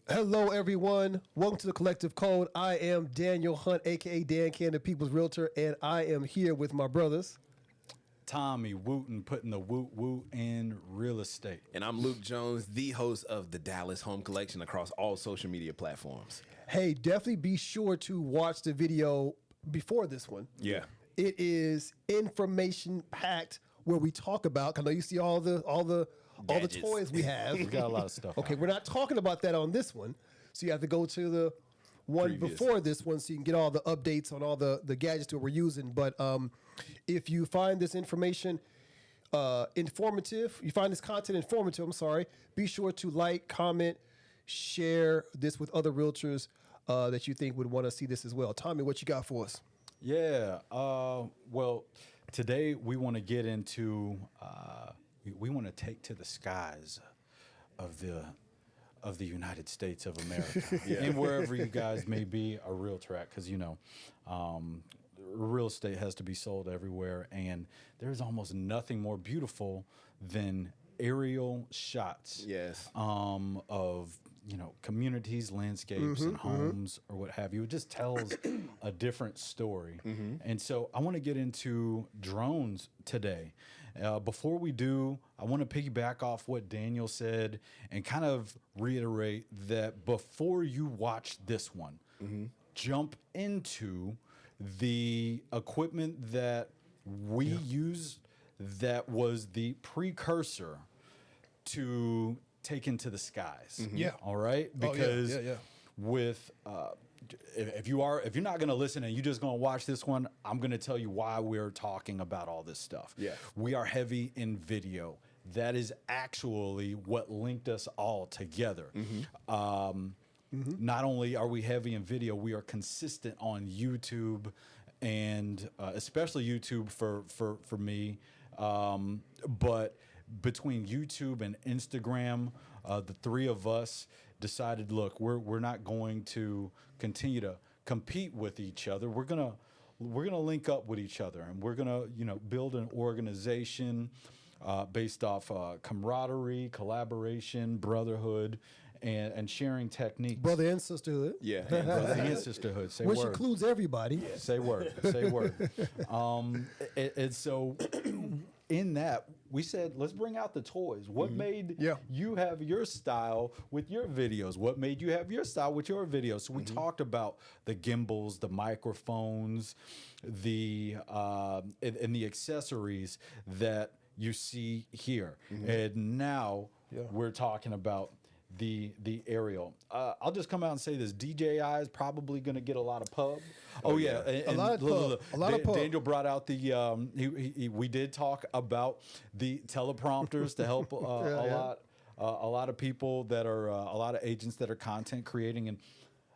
Hello, everyone. Welcome to the Collective Code. I am Daniel Hunt, a.k.a. Dan Can, the People's Realtor, and I am here with my brothers. Tommy Wooten, putting the woot in real estate. And I'm Luke Jones, the host of the Dallas Home Collection across all social media platforms. Hey, definitely be sure to watch the video before this one. Yeah. It is information packed where we talk about, I know you see all the Gadgets. toys we have. We got a lot of stuff. Okay, we're not talking about that on this one. So you have to go to the one Previous. before this one so you can get all the updates on all the gadgets that we're using. But if you find this information informative, you find this content informative, be sure to like, comment, share this with other realtors that you think would want to see this as well. Tommy, what you got for us? Yeah. Well, today we want to get into, we want to take to the skies of the United States of America and wherever you guys may be a realtor at, because real estate has to be sold everywhere, and there's almost nothing more beautiful than aerial shots of communities, landscapes, and homes or what have you. It just tells a different story. And so I want to get into drones today. Before we do, I want to piggyback off what Daniel said and kind of reiterate that before you watch this one, jump into the equipment that we use that was the precursor to take into the skies. All right. Because with if you're not going to listen and you're just going to watch this one, I'm going to tell you why we're talking about all this stuff. We are heavy in video. That is actually what linked us all together. Not only are we heavy in video, we are consistent on YouTube, and especially YouTube for me. But between YouTube and Instagram, the three of us decided, look, we're not going to continue to compete with each other. We're gonna link up with each other, and we're gonna build an organization based off camaraderie, collaboration, brotherhood, and sharing techniques. Brother and sisterhood. Brother and sisterhood. Say Which word. includes everybody. Say word. Say word. And so in that, we said, let's bring out the toys. What made you have your style with your videos? What made you have your style with your videos? So we talked about the gimbals, the microphones, the and the accessories that you see here. And now we're talking about the aerial. I'll just come out and say this: DJI is probably going to get a lot of pub. A lot of pub. Daniel brought out the. We did talk about the teleprompters to help a lot of people that are a lot of agents that are content creating. And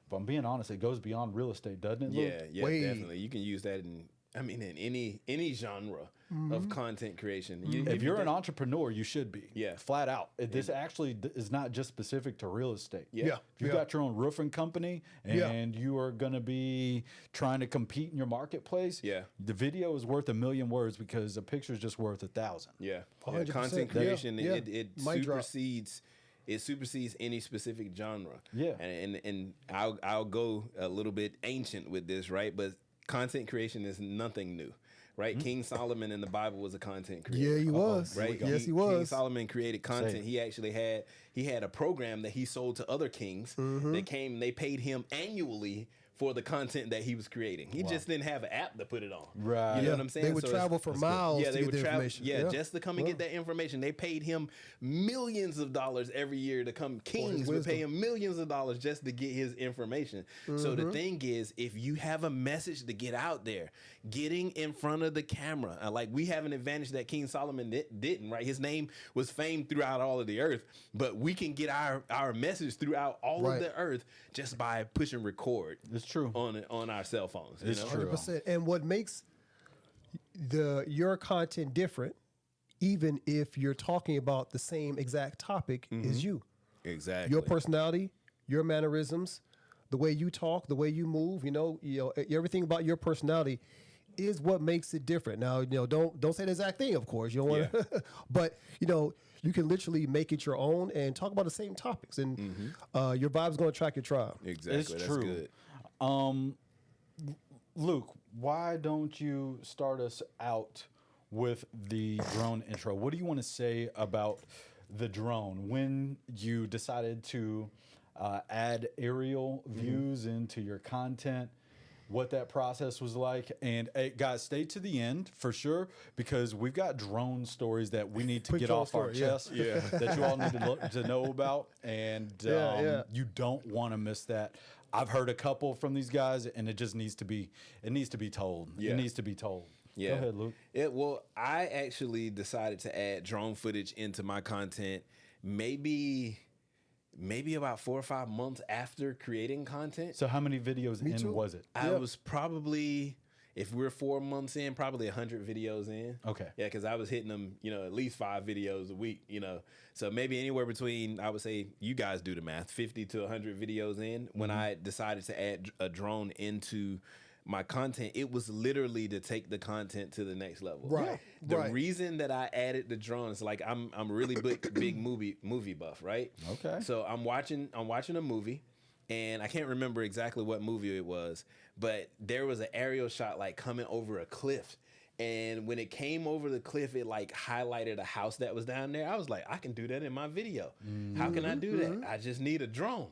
if I'm being honest, it goes beyond real estate, doesn't it, Luke? Yeah, definitely. You can use that in any genre of content creation. If you're an entrepreneur, you should be. Flat out. This actually is not just specific to real estate. If you've got your own roofing company and you are going to be trying to compete in your marketplace, the video is worth 1,000,000 words because a picture is just worth 1,000. Content creation, it supersedes. It supersedes any specific genre. And I'll go a little bit ancient with this, right? But content creation is nothing new, right? King Solomon in the Bible was a content creator. Yeah, he was. Right? Yes, he was. King Solomon created content. He actually had a program that he sold to other kings. They paid him annually for the content that he was creating. He just didn't have an app to put it on. Right. You know what I'm saying? They would travel for miles to get the information. Just to come and get that information. They paid him millions of dollars every year to come. Kings would pay him millions of dollars just to get his information. So the thing is, if you have a message to get out there, getting in front of the camera, like we have an advantage that King Solomon didn't, right? His name was famed throughout all of the earth, but we can get our message throughout all of the earth just by pushing record. It's true. On our cell phones. It's true. 100%. And what makes your content different, even if you're talking about the same exact topic, is you. Exactly. Your personality, your mannerisms, the way you talk, the way you move, everything about your personality is what makes it different. Now, don't say the exact thing, of course. You don't want to, but you can literally make it your own and talk about the same topics, and your vibe's going to attract your tribe. Exactly, it's that's true. good. Luke, why don't you start us out with the drone intro? What do you want to say about the drone? When you decided to add aerial views into your content, what that process was like, and guys, stay to the end for sure, because we've got drone stories that we need to get off our chest, that you all need to know about, and you don't want to miss that. I've heard a couple from these guys, and it just needs to be told. It needs to be told. Yeah. Go ahead, Luke. Well, I actually decided to add drone footage into my content maybe about 4 or 5 months after creating content. So how many videos in was it? I was probably, if we're 4 months in, probably 100 videos in. Okay. Yeah, because I was hitting them, at least 5 videos a week, So maybe anywhere between, I would say, you guys do the math, 50 to 100 videos in. When I decided to add a drone into my content, it was literally to take the content to the next level. Right. The reason that I added the drones, like I'm really big movie buff, right? Okay. So I'm watching a movie, and I can't remember exactly what movie it was, but there was an aerial shot like coming over a cliff. And when it came over the cliff, it like highlighted a house that was down there. I was like, I can do that in my video. How can I do that? I just need a drone.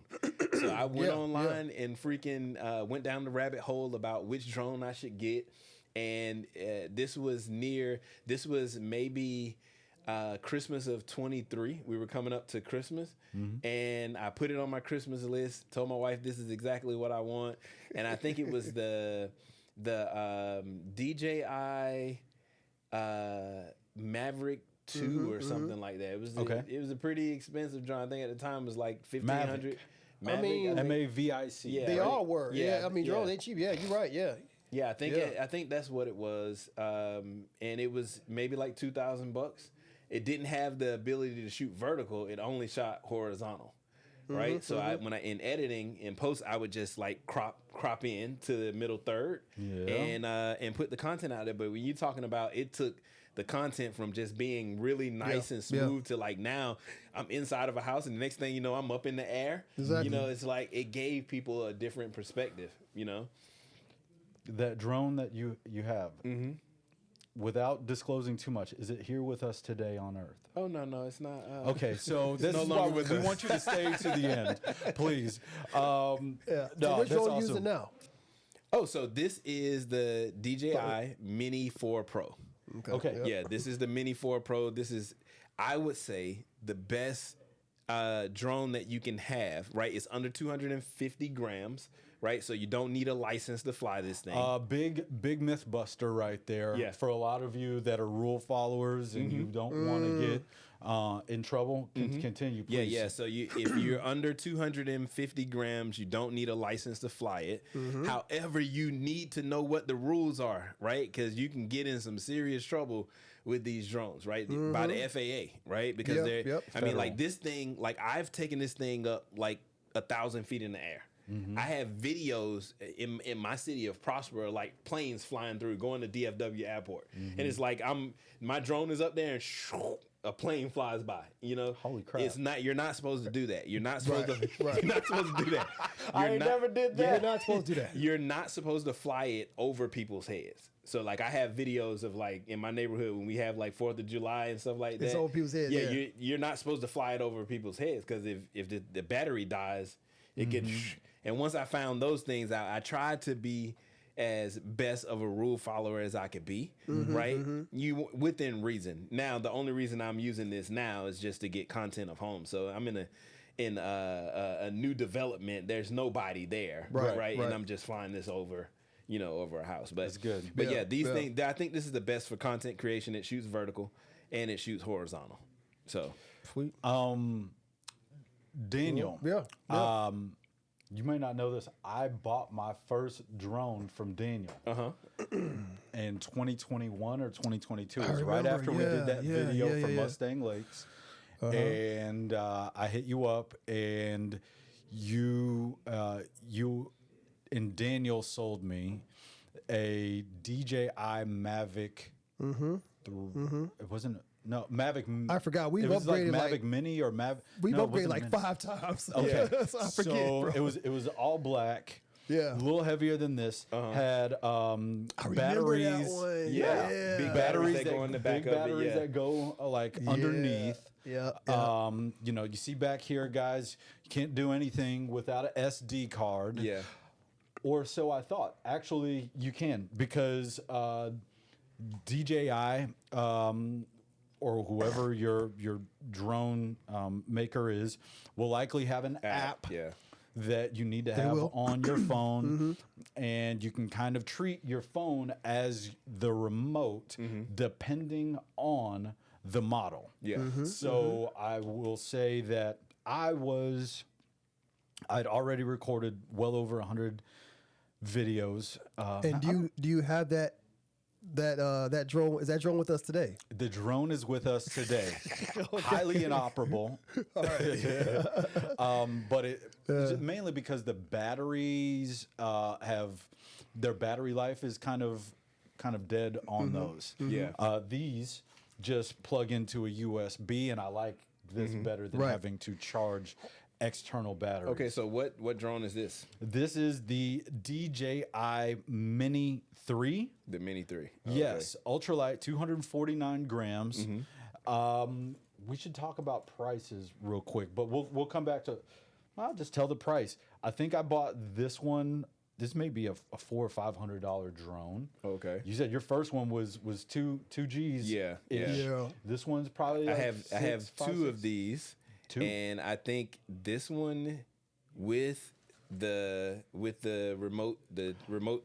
So I went online and freaking went down the rabbit hole about which drone I should get. And this was maybe Christmas of 23. We were coming up to Christmas. And I put it on my Christmas list, told my wife this is exactly what I want. And I think it was the DJI Maverick 2 or something like that. It was it was a pretty expensive drone. I think at the time it was like $1,500. I mean, MAVIC. Yeah, they all were. Yeah, I mean, drones ain't cheap. Yeah, you're right. Yeah. Yeah, I think that's what it was. And it was maybe like $2,000. It didn't have the ability to shoot vertical. It only shot horizontal. Right. So when in editing, in post, I would just like crop in to the middle third and put the content out there. But when you're talking about, it took the content from just being really nice and smooth to like now I'm inside of a house, and the next thing you know, I'm up in the air. Exactly. It's like it gave people a different perspective, That drone that you have, without disclosing too much, is it here with us today on Earth? Oh, no, it's not. Okay, so this is why we want you to stay to the end, please. So which drone are you using now? Oh, so this is the DJI Mini 4 Pro. Okay. Yeah, this is the Mini 4 Pro. This is, I would say, the best drone that you can have, right? It's under 250 grams, right? So you don't need a license to fly this thing. Big myth buster right there. Yeah. For a lot of you that are rule followers and you don't want to get in trouble, continue, please. Yeah. So if you're under 250 grams, you don't need a license to fly it. However, you need to know what the rules are, right? Because you can get in some serious trouble with these drones, right? By the FAA, right? Because I mean, like this thing, like I've taken this thing up like 1,000 feet in the air. I have videos in my city of Prospero, like planes flying through, going to DFW airport. And it's like my drone is up there and a plane flies by, Holy crap. You're not supposed to do that. You're not supposed to you're not supposed to do that. Never did that. You're not supposed to do that. You're not supposed to fly it over people's heads. So like I have videos of like in my neighborhood when we have like 4th of July and stuff like that. It's over people's heads. Yeah, you're not supposed to fly it over people's heads because if the battery dies, it gets. And once I found those things out, I tried to be as best of a rule follower as I could be, right? You within reason. Now, the only reason I'm using this now is just to get content of home. So I'm in a new development. There's nobody there, right? And I'm just flying this over, over a house. But it's good. But these things. I think this is the best for content creation. It shoots vertical, and it shoots horizontal. So, sweet. Daniel. You may not know this. I bought my first drone from Daniel in 2021 or 2022. It was right after we did that video for Mustang Lakes. And I hit you up, and you and Daniel sold me a DJI Mavic. It wasn't. No, Mavic. I forgot. We've it was upgraded like Mavic Mini or Mavic. We've no, upgraded like 5 times. Okay, so I forget. so Bro. it was all black. Yeah. A little heavier than this. Had batteries. That one. Yeah. Big batteries that go in the back big of it, batteries yeah. that go like underneath. Yeah. You know, you see back here, guys, you can't do anything without an SD card. Yeah. Or so I thought. Actually, you can because DJI or whoever your drone maker is will likely have an app. Yeah. That you need to have on your phone, and you can kind of treat your phone as the remote depending on the model. Yeah. So I will say that I'd already recorded well over 100 videos. And do you have that drone? Is that drone with us today? The drone is with us today. Highly inoperable. All right. But it mainly because the batteries have their battery life is kind of dead on those. Yeah. These just plug into a USB, and I like this better than having to charge external batteries. Okay, so what drone is this? This is the DJI Mini 3. The Mini 3. Yes, ultralight, 249 grams. We should talk about prices real quick, but we'll come back to. I'll just tell the price. I think I bought this one. This may be a $400 or $500 drone. Okay. You said your first one was two G's. Yeah. This one's probably. I Like have two of these. Two? And I think this one with the remote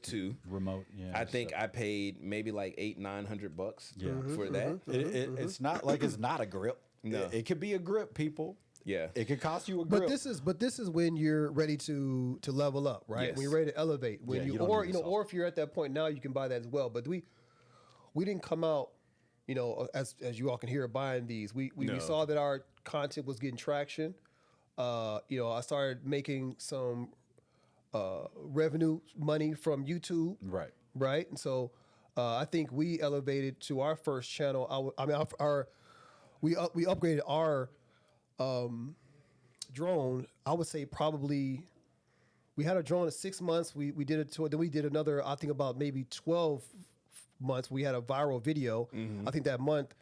2. Remote, yeah. I think I paid maybe like $800-900 for that. It's not like it's not a grip. No. It could be a grip, people. Yeah. It could cost you a grip. But this is when you're ready to level up, right? Yes. When you're ready to elevate. When you don't need this or if you're at that point now, you can buy that as well. But we didn't come out, as you all can hear, buying these. We saw that our content was getting traction. I started making some revenue money from YouTube. Right. And so I think we elevated to our first channel. We upgraded our drone. I would say probably we had a drone in 6 months. We did it. Then we did another. I think about maybe 12 months. We had a viral video. I think that month.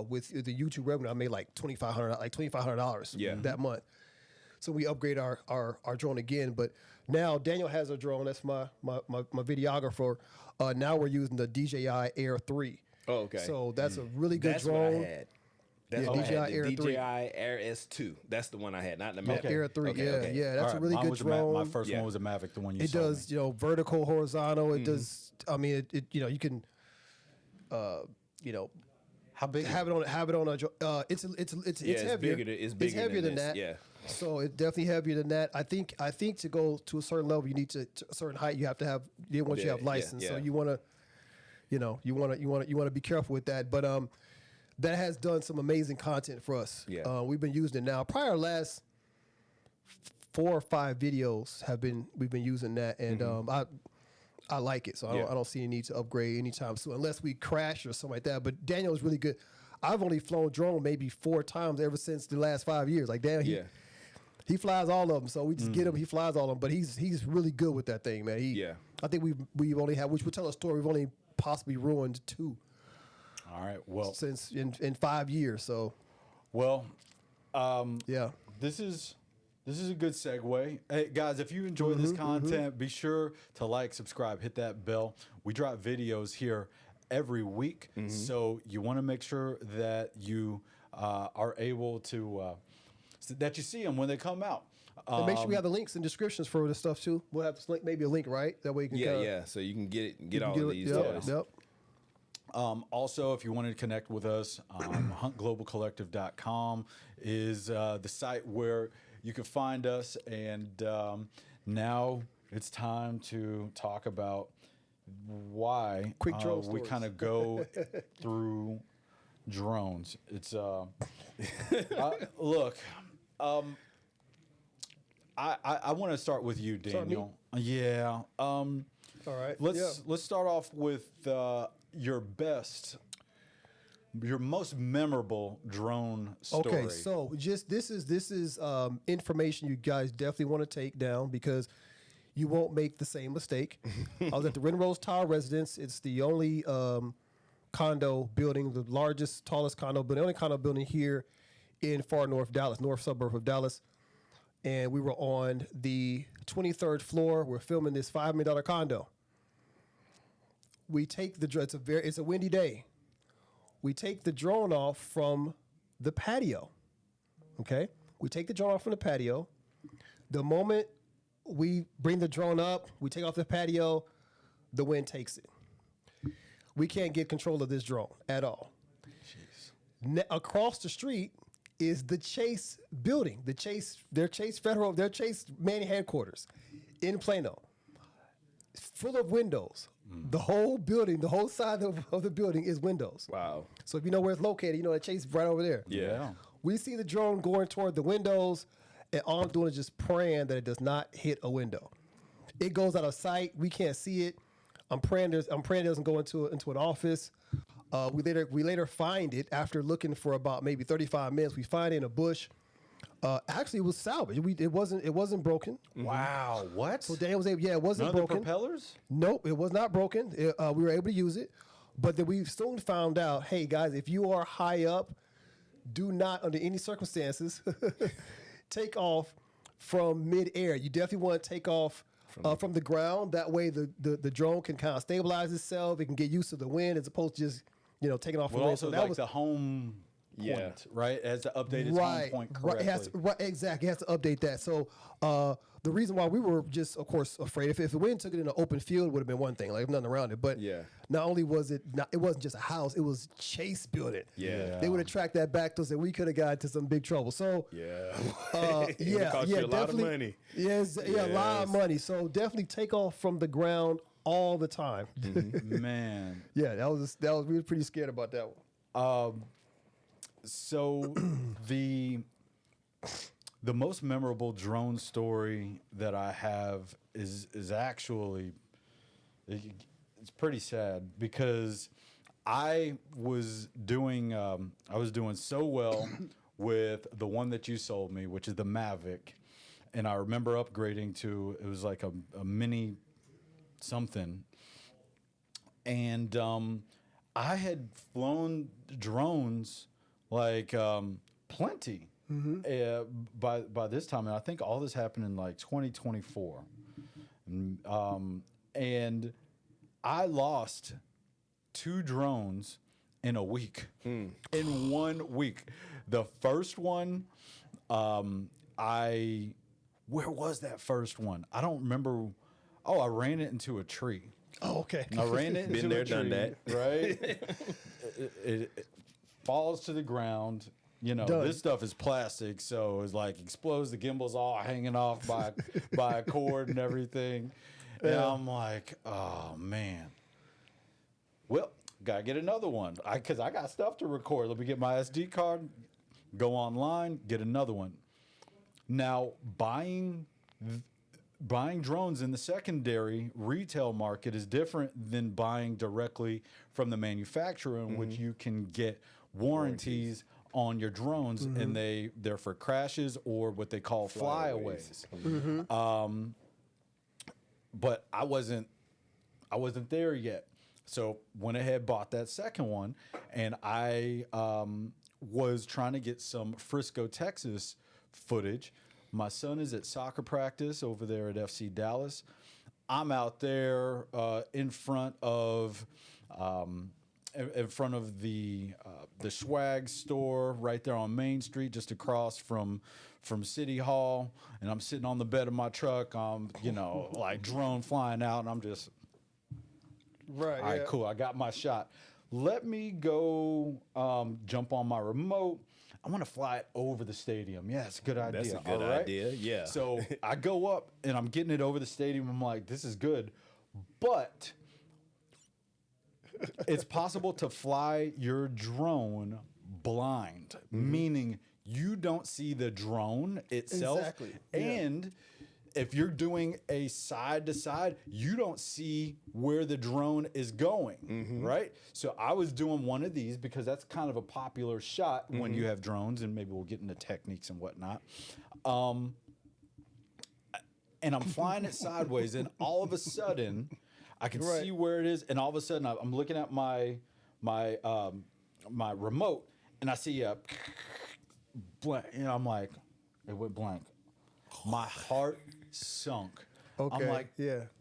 With the YouTube revenue, I made like $2,500 that month. So we upgraded our drone again. But now Daniel has a drone. That's my videographer. Now we're using the DJI Air 3. Oh, okay. So that's a really good That's drone. what I had. That's Yeah, what I DJI had. The Air 3. DJI Air S2. That's the one I had, not the Mavic. Air 3. Okay. Yeah. That's All a really mine good was drone. my first one was a Mavic, the one you It saw. does, vertical, horizontal. It does. I mean, you can, How big? have it on a. It's heavier. It's bigger heavier than this, that. yeah. So it's definitely heavier than that. I think to go to a certain level, you need to a certain height. You have to have. Once you have license, so you want to, you want to be careful with that. But that has done some amazing content for us. Yeah. We've been using it now. Probably our last 4 or 5 videos we've been using that, and I like it. So I don't see any need to upgrade anytime soon, unless we crash or something like that. But Daniel is really good. I've only flown drone maybe 4 times ever since the last 5 years. Like Daniel, he flies all of them. So we just get him. He flies all of them. But he's really good with that thing, man. I think we've only had, which will tell a story. We've only possibly ruined 2. All right. Well, since in 5 years. So, well, yeah. This is a good segue. Hey, guys, if you enjoy this content, be sure to like, subscribe, hit that bell. We drop videos here every week, so you want to make sure that you are able to that you see them when they come out. And make sure we have the links and descriptions for this stuff too. We'll have maybe a link, right? That way you can so you can get all of these. Yep. Also, if you wanted to connect with us, huntglobalcollective.com is the site where you can find us. And now it's time to talk about why quick drone we stories. kind of go through drones. It's look, I want to start with you, Daniel. Yeah. All right. Let's start off with your most memorable drone story. Okay, so this is information you guys definitely want to take down because you won't make the same mistake. I was at the Renrose Tower residence. It's the only condo building, the largest, tallest condo building, only condo building here in far north Dallas, north suburb of Dallas. And we were on the 23rd floor. We're filming this $5 million condo. We take the drone. It's a windy day. We take the drone off from the patio. Okay, we take the drone off from the patio. The moment we bring the drone up, we take off the patio, the wind takes it. We can't get control of this drone at all. Across the street is the Chase building, their Chase main headquarters in Plano, full of windows. The whole building, the whole side of the building is windows. Wow. So if you know where it's located, you know that Chase is right over there. Yeah. We see the drone going toward the windows, and all I'm doing is just praying that it does not hit a window. It goes out of sight. We can't see it. I'm praying it doesn't go into an office. We later find it after looking for about maybe 35 minutes. We find it in a bush. Actually, it was salvaged. It wasn't broken. Wow. What? So Daniel was able. Yeah, it wasn't None broken. of the propellers? Nope, it was not broken. We were able to use it, but then we soon found out, hey guys, if you are high up, do not under any circumstances take off from midair. You definitely want to take off from the ground. That way, the drone can kind of stabilize itself. It can get used to the wind as opposed to just taking off. Well, from also wind. So that like was the home point, right? It has to update its right, home point right. correctly. Exactly. It has to update that. So the reason why we were just, of course, afraid, if the wind took it in an open field, it would have been one thing, like nothing around it. But not only was it wasn't just a house, it was Chase building. Yeah. They would have tracked that back to us, and we could have got into some big trouble. So It cost you a lot of money. Yes, a lot of money. So definitely take off from the ground all the time. Man. Yeah, we were pretty scared about that one. So the most memorable drone story that I have is actually it's pretty sad because I was doing so well with the one that you sold me, which is the Mavic, and I remember upgrading to it was like a mini something, and I had flown drones like plenty. By this time, and I think all this happened in like 2024, and I lost 2 drones in a week. In 1 week, the first one, where was that first one? I don't remember. Oh, I ran it into a tree. Oh, okay. I ran it into Been there, a tree, done that. right? it falls to the ground. Done. This stuff is plastic, so it's like explodes. The gimbal's all hanging off by a cord and everything. And I'm like, oh man. Well, gotta get another one because I got stuff to record. Let me get my SD card, go online, get another one. Now buying drones in the secondary retail market is different than buying directly from the manufacturer, in which you can get warranties on your drones, and they're for crashes or what they call flyaways. But I wasn't there yet, so went ahead, bought that second one, and I was trying to get some Frisco, Texas footage. My son is at soccer practice over there at FC Dallas. I'm out there in front of the swag store right there on Main Street, just across from City Hall, and I'm sitting on the bed of my truck. I'm like drone flying out, and I'm just Right. all right, cool. I got my shot. Let me go jump on my remote. I want to fly it over the stadium. Yeah, it's a good idea. That's a good idea. Yeah. So I go up and I'm getting it over the stadium. I'm like, this is good, but it's possible to fly your drone blind, meaning you don't see the drone itself. Exactly. And if you're doing a side to side, you don't see where the drone is going, right? So I was doing one of these because that's kind of a popular shot when you have drones, and maybe we'll get into techniques and whatnot. And I'm flying it sideways, and all of a sudden, I can see where it is, and all of a sudden, I'm looking at my remote, and I see a blank, and I'm like, it went blank. My heart sunk. Okay. I'm like,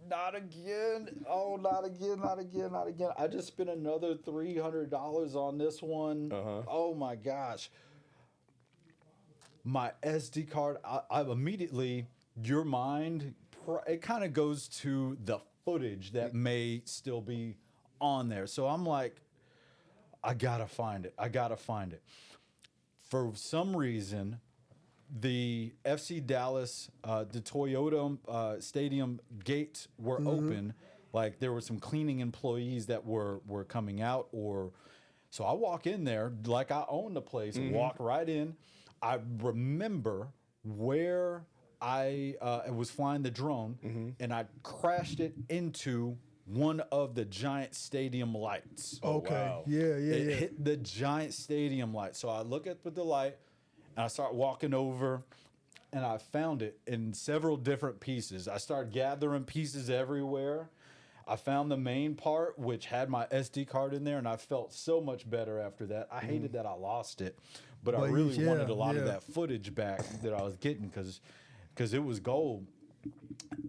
not again. Oh, not again, not again, not again. I just spent another $300 on this one. Oh my gosh. My SD card, I immediately, your mind, it kind of goes to the footage that may still be on there. So I'm like, I gotta find it. I gotta find it. For some reason, the FC Dallas, the Toyota Stadium gates were open. Like there were some cleaning employees that were coming out, so I walk in there like I own the place, walk right in. I remember where I was flying the drone, and I crashed it into one of the giant stadium lights. Okay. Wow. It Hit the giant stadium light. So I look up at the light, and I start walking over, and I found it in several different pieces. I started gathering pieces everywhere. I found the main part, which had my SD card in there, and I felt so much better after that. I hated that I lost it, but I really wanted a lot of that footage back that I was getting because it was gold.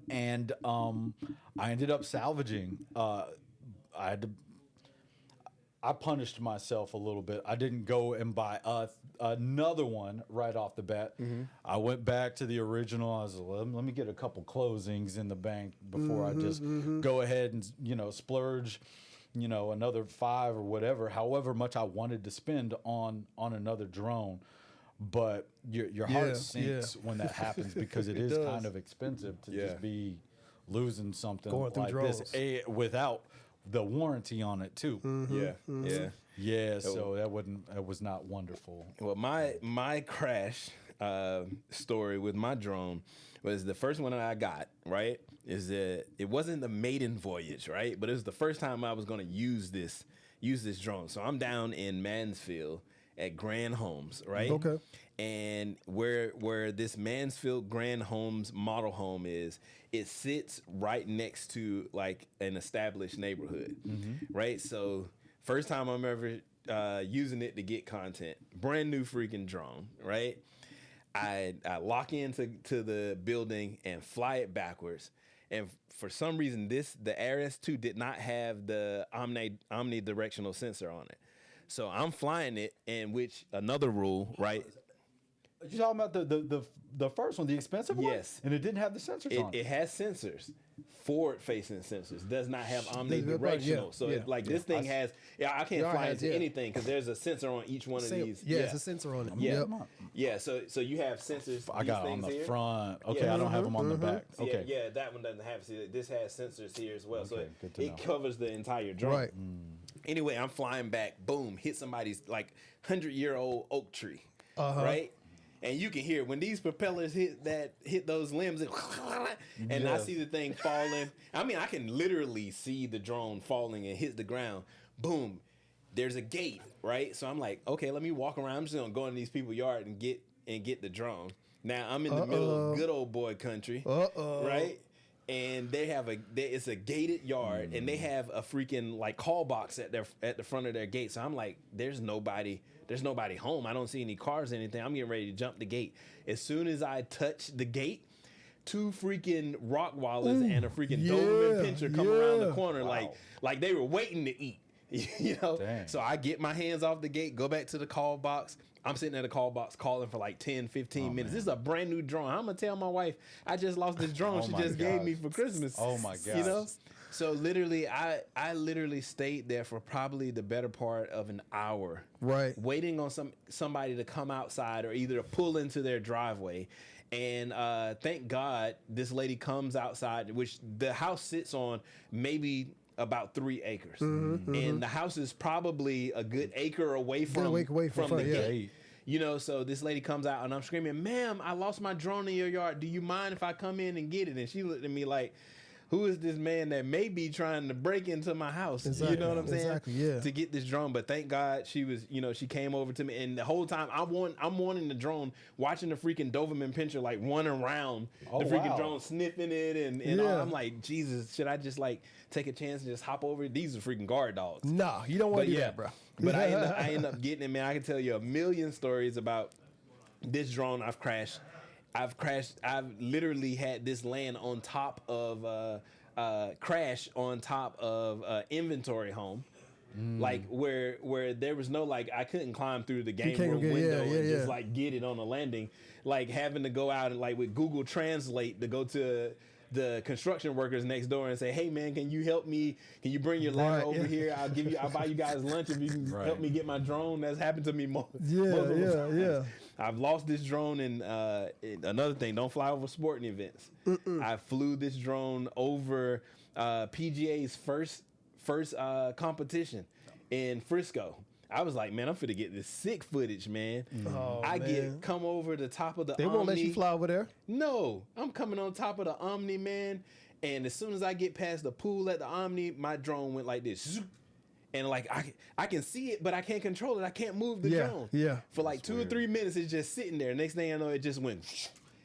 And I ended up salvaging. I punished myself a little bit. I didn't go and buy another one right off the bat. I went back to the original. I was like, let me get a couple closings in the bank before I just go ahead and splurge, another $5 or whatever, however much I wanted to spend on another drone. But your heart sinks when that happens because it is kind of expensive to just be losing something Going through like drones. this without the warranty on it too. So that was not wonderful. Well, my crash story with my drone was the first one that I got, right? Is that it wasn't the maiden voyage, right? But it was the first time I was going to use this drone. So I'm down in Mansfield at Grand Homes, right? Okay. And where this Mansfield Grand Homes model home is, it sits right next to like an established neighborhood, right? So first time I'm ever using it to get content, brand new freaking drone, right? I lock into the building and fly it backwards. And for some reason, the RS2 did not have the omnidirectional sensor on it. So I'm flying it, and which another rule, right? Are you talking about the first one, the expensive one? Yes. And it didn't have the sensors on it. It has sensors, forward-facing sensors. Does not have omnidirectional. So this thing has. I can't fly into anything because there's a sensor on each one of these. Yeah, it's a sensor on it. Yeah. So you have sensors. I got it on the here. front. Okay, I don't have them on the back. Okay. Yeah, that one doesn't have. See, this has sensors here as well. Okay, so it covers the entire drone. Right. Anyway, I'm flying back. Boom! Hit somebody's like 100-year-old oak tree. Right. And you can hear when these propellers hit those limbs, and I see the thing falling. I mean, I can literally see the drone falling and hit the ground. Boom. There's a gate, right? So I'm like, okay, let me walk around. I'm just gonna go in these people's yard and get the drone. Now I'm in the middle of good old boy country, right? And they have it's a gated yard, and they have a freaking like call box at the front of their gate. So I'm like, there's nobody home. I don't see any cars or anything. I'm getting ready to jump the gate. As soon as I touch the gate, 2 freaking Rockwallers and a freaking Doberman Pinscher come around the corner, like they were waiting to eat. Dang. So I get my hands off the gate, go back to the call box. I'm sitting at the call box calling for like 10, 15 minutes. Man. This is a brand new drone. I'm going to tell my wife, I just lost this drone she just gave me for Christmas. Oh my God. So literally, I literally stayed there for probably the better part of an hour. Right. Waiting on somebody to come outside or either to pull into their driveway. And thank God this lady comes outside, which the house sits on maybe about 3 acres. And the house is probably a good acre away from the gate. You know, so this lady comes out and I'm screaming, "Ma'am, I lost my drone in your yard. Do you mind if I come in and get it?" And she looked at me like, who is this man that may be trying to break into my house? Exactly. You know what I'm saying? Exactly, yeah. To get this drone. But thank God she was, you know, she came over to me. And the whole time I'm wanting the drone, watching the freaking Doberman Pinscher like run around the freaking drone, sniffing it. And all. I'm like, Jesus, should I just like take a chance and just hop over? These are freaking guard dogs. Nah, you don't want to do that, bro. But I end up getting it, man. I can tell you a million stories about this drone I've crashed. I've literally had this land on top of crash on top of inventory home. Like where there was no, like, I couldn't climb through the game room window and just like get it on the landing. Like having to go out and like with Google Translate to go to the construction workers next door and say, "Hey man, can you help me? Can you bring your ladder over here? I'll buy you guys lunch if you can help me get my drone." That's happened to me multiple times. I've lost this drone, and another thing, don't fly over sporting events. I flew this drone over PGA's first competition in Frisco. I was like, man, I'm finna get this sick footage, man. Come over the top of the They Omni. won't let you fly over there? No, I'm coming on top of the Omni, man. And as soon as I get past the pool at the Omni, my drone went like this. And like I can see it, but I can't control it. I can't move the drone. Yeah. For like 2 or 3 minutes, it's just sitting there. Next thing I know, it just went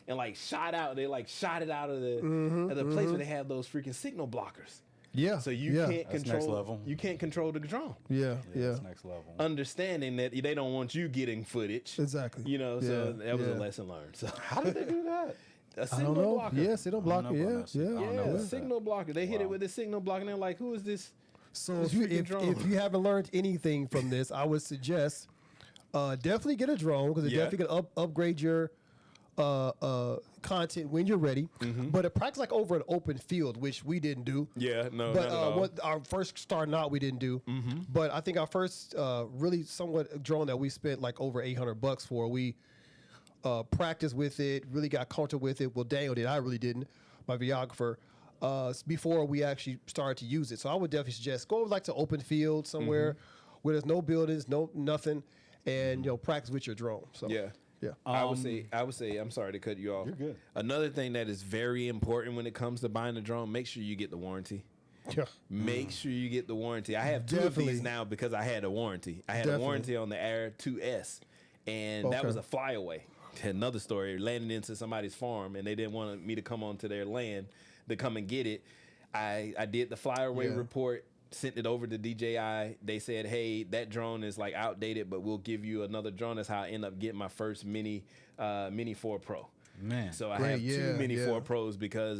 and like shot out. They like shot it out of the place where they have those freaking signal blockers. Yeah. So you can't control. Next level. You can't control the drone. Yeah. That's next level. Understanding that they don't want you getting footage. Exactly. You know, so that was a lesson learned. So How did they do that? A signal blocker. Yeah, signal blocker. Yeah, signal blocker. They hit it with the signal blocker, and they're like, "Who is this?" So if you haven't learned anything from this, I would suggest definitely get a drone because it definitely can upgrade your content when you're ready. But practice like over an open field, which we didn't do. Yeah, no, but not at all. what our first starting out we didn't do. But I think our first really somewhat drone that we spent like over $800 for, we practiced with it, really got comfortable with it. Well, Daniel did. I really didn't. My videographer. Before we actually started to use it. So I would definitely suggest go over like to open field somewhere where there's no buildings, nothing, and practice with your drone. So yeah. I would say, I'm sorry to cut you off. You're good. Another thing that is very important when it comes to buying a drone, make sure you get the warranty. Yeah. Make sure you get the warranty. I have two of these now because I had a warranty. I had a warranty on the Air 2S, and that was a flyaway. Another story, landed into somebody's farm, and they didn't want me to come onto their land to come and get it. I did the flyaway report, sent it over to DJI. They said, "Hey, that drone is like outdated, but we'll give you another drone." That's how I ended up getting my first Mini 4 Pro. Man, so I have two Mini 4 Pros because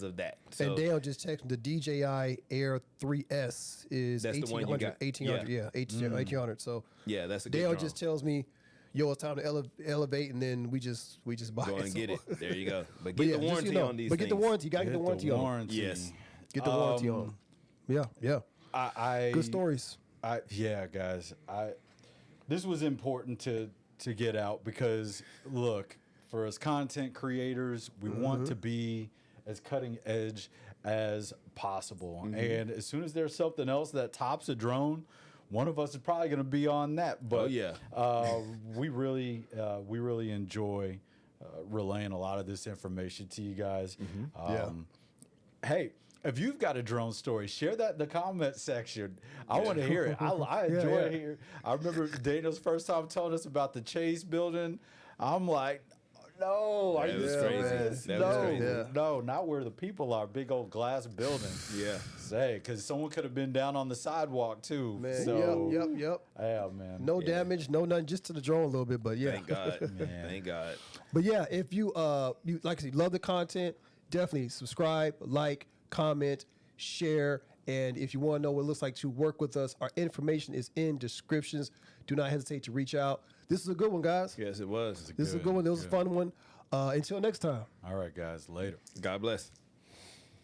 of that. So, and Dale just texted the DJI Air 3S is that's 1800, the one you got. 1800. So yeah, that's a good Dale drone. just tells me, "Yo, it's time to elevate," and then we just buy Go it. and get it. There you go. But get the warranty on these. But get the warranty. You gotta get the warranty on. Warranty. Yes. Get the warranty on. Yeah. Good stories. Guys. This was important to get out because look, for us content creators, we want to be as cutting edge as possible. And as soon as there's something else that tops a drone, one of us is probably going to be on that. But we really enjoy relaying a lot of this information to you guys. Hey, if you've got a drone story, share that in the comment section. I want to hear it. I enjoy hearing. I remember Daniel's first time telling us about the Chase building. I'm like, no, are you serious? No, not where the people are. Big old glass building. Say, because someone could have been down on the sidewalk too. Man, so, yep. Yeah, man. No damage, no nothing, just to the drone a little bit, but Thank God. Thank God. But yeah, if you like I said, love the content, definitely subscribe, like, comment, share, and if you want to know what it looks like to work with us, our information is in descriptions. Do not hesitate to reach out. This is a good one, guys. Yes, it was. This is a good one. This was a fun one. Until next time. All right, guys. Later. God bless.